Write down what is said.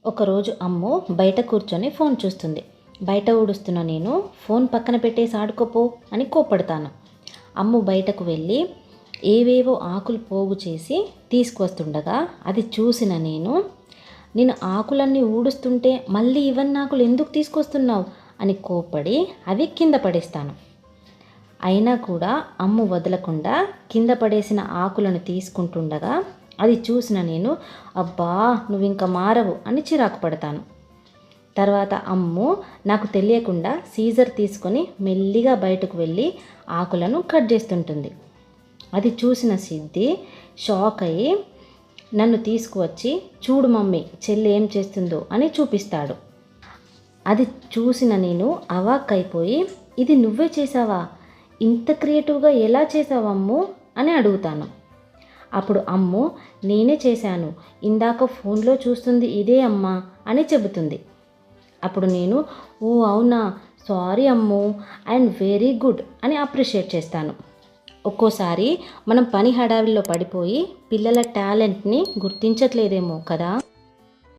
ఒకరోజు అమ్ము బయట కూర్చొని ఫోన్ చూస్తుంది. బయట ఊడుస్తున్న నేను ఫోన్ పక్కన పెట్టేసి ఆడుకోపో అని కోప్పడతాను. అమ్ము బయటకు వెళ్ళి ఏవేవో ఆకులు పోగు చేసి తీసుకువస్తుండగా అది చూసిన నేను ఆకులన్నీ ఊడుస్తుంటే మళ్ళీ ఇవన్నీ ఆకులు ఎందుకు తీసుకొస్తున్నావు అని కోప్పడి అవి కింద పడేస్తాను. అయినా కూడా అమ్ము వదలకుండా కింద పడేసిన ఆకులను తీసుకుంటుండగా అది చూసిన నేను అబ్బా నువ్వు ఇంకా మారవు అని చిరాకు పడతాను. తర్వాత అమ్ము నాకు తెలియకుండా సీజర్ తీసుకొని మెల్లిగా బయటకు వెళ్ళి ఆకులను కట్ చేస్తుంటుంది. అది చూసిన సిద్ధి షాక్ అయ్యి నన్ను తీసుకువచ్చి చూడు మమ్మీ చెల్లి ఏం చేస్తుందో అని చూపిస్తాడు. అది చూసిన నేను అవాక్ అయిపోయి ఇది నువ్వే చేసావా, ఇంత క్రియేటివ్గా ఎలా చేసావమ్ము అని అడుగుతాను. అప్పుడు అమ్ము నేనే చేశాను, ఇందాక ఫోన్లో చూస్తుంది ఇదే అమ్మా అని చెబుతుంది. అప్పుడు నేను ఓ అవునా, sorry Ammu and very good అని అప్రిషియేట్ చేస్తాను. ఒక్కోసారి మనం పని హడావిల్లో పడిపోయి పిల్లల టాలెంట్ని గుర్తించట్లేదేమో కదా.